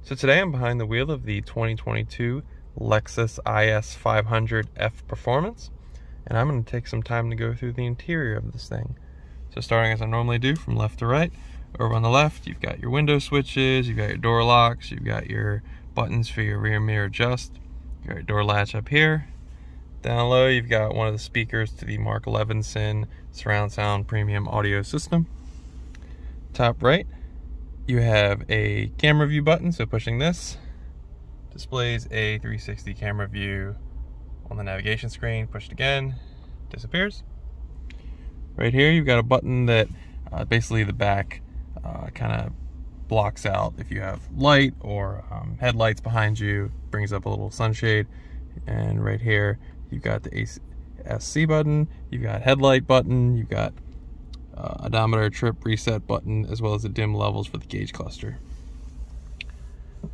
So today I'm behind the wheel of the 2022 Lexus IS 500F Performance, and I'm going to take some time to go through the interior of this thing. So starting as I normally do from left to right, over on the left you've got your window switches, you've got your door locks, you've got your buttons for your rear mirror adjust, you've got your door latch up here. Down low you've got one of the speakers to the Mark Levinson surround sound premium audio system. Top right you have a camera view button, so pushing this displays a 360 camera view on the navigation screen. Pushed again, disappears. Right here you've got a button that basically the back kind of blocks out if you have light or headlights behind you, brings up a little sunshade. And right here you've got the ASC button, you've got headlight button, you've got odometer trip reset button, as well as the dim levels for the gauge cluster.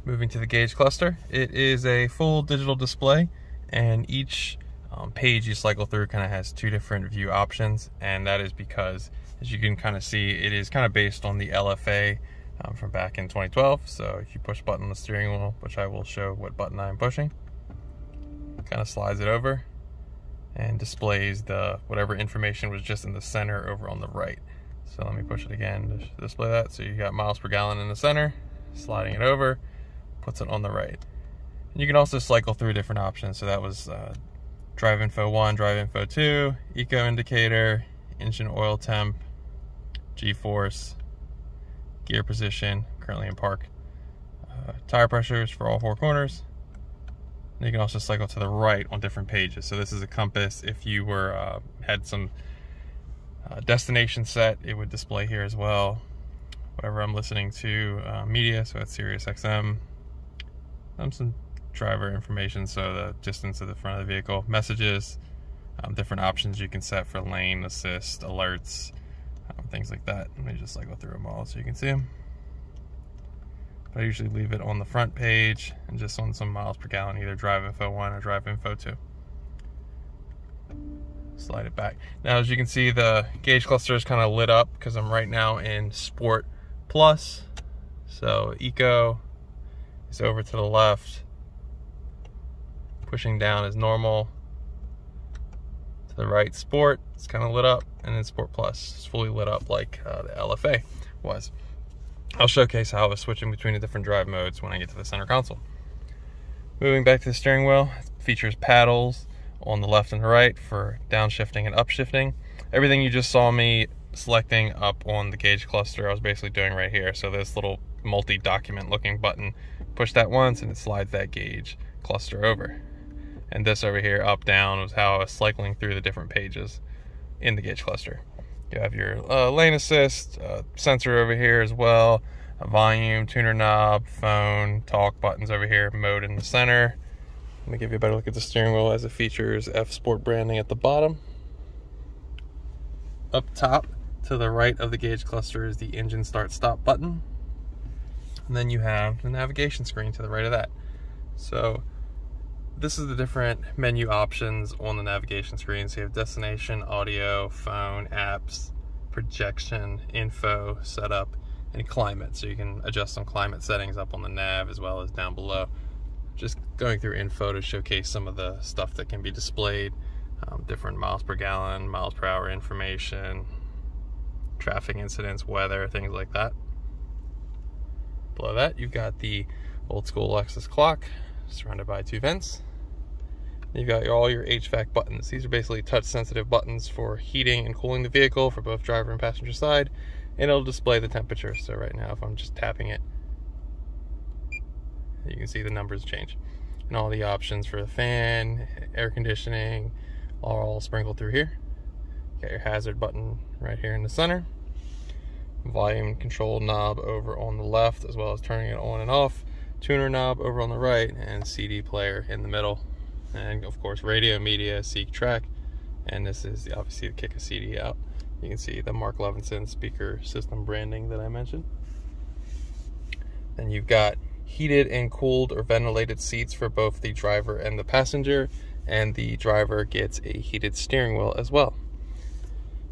Moving to the gauge cluster, it is a full digital display, and each page you cycle through kind of has two different view options, and that is because, as you can kind of see, it is kind of based on the LFA from back in 2012. So if you push button on the steering wheel, which I will show what button I'm pushing, kind of slides it over and displays the whatever information was just in the center over on the right. So let me push it again to display that. So you got miles per gallon in the center, sliding it over, puts it on the right. And you can also cycle through different options. So that was drive info 1, drive info 2, eco indicator, engine oil temp, G-force, gear position, currently in park, tire pressures for all four corners. And you can also cycle to the right on different pages. So this is a compass. If you were had some destination set, it would display here as well. Whatever I'm listening to, media, so it's Sirius XM. Some driver information, so the distance to the front of the vehicle, messages, different options you can set for lane assist, alerts, things like that. Let me just cycle through them all so you can see them. I usually leave it on the front page and just on some miles per gallon, either drive info 1 or drive info 2. Slide it back. Now, as you can see, the gauge cluster is kind of lit up because I'm right now in Sport Plus. So Eco is over to the left. Pushing down is normal. To the right, Sport, it's kind of lit up, and then Sport Plus is fully lit up like the LFA was. I'll showcase how I was switching between the different drive modes when I get to the center console. Moving back to the steering wheel, it features paddles on the left and the right for downshifting and upshifting. Everything you just saw me selecting up on the gauge cluster, I was basically doing right here. So this little multi-document looking button, push that once and it slides that gauge cluster over. And this over here, up, down, was how I was cycling through the different pages in the gauge cluster. You have your lane assist, sensor over here as well, a volume, tuner knob, phone, talk buttons over here, mode in the center. Let me give you a better look at the steering wheel as it features F Sport branding at the bottom. Up top to the right of the gauge cluster is the engine start stop button. And then you have the navigation screen to the right of that. So this is the different menu options on the navigation screen. So you have destination, audio, phone, apps, projection, info, setup, and climate. So you can adjust some climate settings up on the nav as well as down below. Just going through info to showcase some of the stuff that can be displayed. Different miles per gallon, miles per hour information, traffic incidents, weather, things like that. Below that you've got the old school Lexus clock surrounded by two vents. You've got all your HVAC buttons. These are basically touch sensitive buttons for heating and cooling the vehicle for both driver and passenger side, and it'll display the temperature. So right now if I'm just tapping it, you can see the numbers change. And all the options for the fan, air conditioning, are all sprinkled through here. You got your hazard button right here in the center. Volume control knob over on the left, as well as turning it on and off. Tuner knob over on the right, and CD player in the middle. And of course radio, media, seek, track. And this is obviously to kick a CD out. You can see the Mark Levinson speaker system branding that I mentioned. Then you've got heated and cooled or ventilated seats for both the driver and the passenger, and the driver gets a heated steering wheel as well.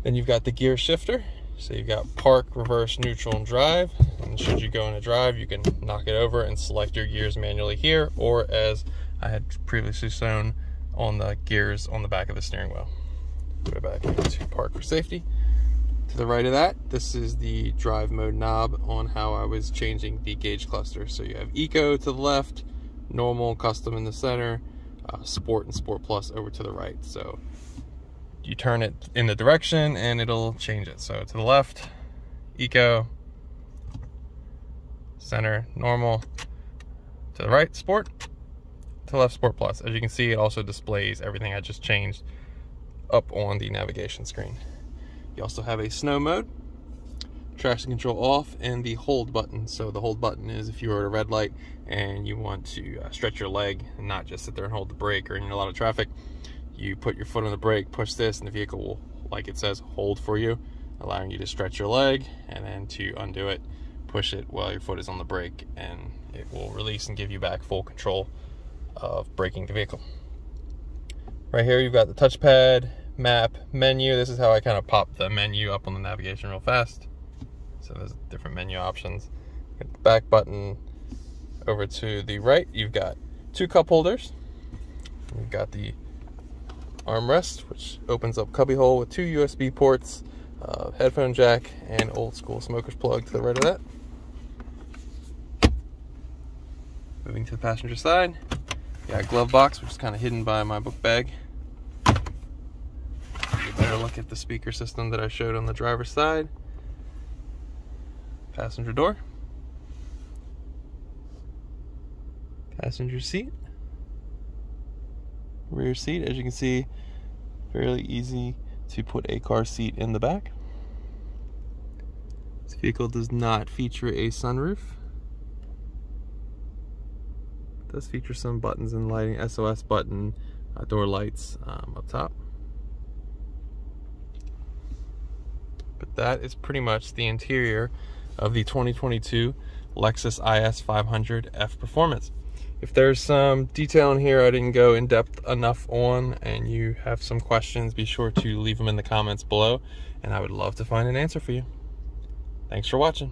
Then you've got the gear shifter. So you've got park, reverse, neutral, and drive. And and should you go in a drive, you can knock it over and select your gears manually here, or as I had previously shown, on the gears on the back of the steering wheel. Go back to park for safety. To the right of that, this is the drive mode knob on how I was changing the gauge cluster. So you have Eco to the left, normal, custom in the center, Sport and Sport Plus over to the right. So you turn it in the direction and it'll change it. So to the left, Eco, center, normal, to the right, Sport, to the left, Sport Plus. As you can see, it also displays everything I just changed up on the navigation screen. You also have a snow mode, traction control off, and the hold button. So the hold button is if you're at a red light and you want to stretch your leg and not just sit there and hold the brake, or in a lot of traffic, you put your foot on the brake, push this, and the vehicle will, like it says, hold for you, allowing you to stretch your leg, and then to undo it, push it while your foot is on the brake, and it will release and give you back full control of braking the vehicle. Right here you've got the touchpad, map, menu. This is how I kind of pop the menu up on the navigation real fast. So there's different menu options. Got the back button. Over to the right, you've got 2 cup holders. You've got the armrest, which opens up cubby hole with 2 USB ports, headphone jack, and old school smoker's plug to the right of that. Moving to the passenger side, you got a glove box, which is kind of hidden by my book bag. Better look at the speaker system that I showed on the driver's side. Passenger door. Passenger seat. Rear seat, as you can see, fairly easy to put a car seat in the back. This vehicle does not feature a sunroof. It does feature some buttons and lighting, SOS button, door lights up top. But that is pretty much the interior of the 2022 Lexus IS 500 F Performance. If there's some detail in here I didn't go in depth enough on, and you have some questions, be sure to leave them in the comments below, and I would love to find an answer for you. Thanks for watching.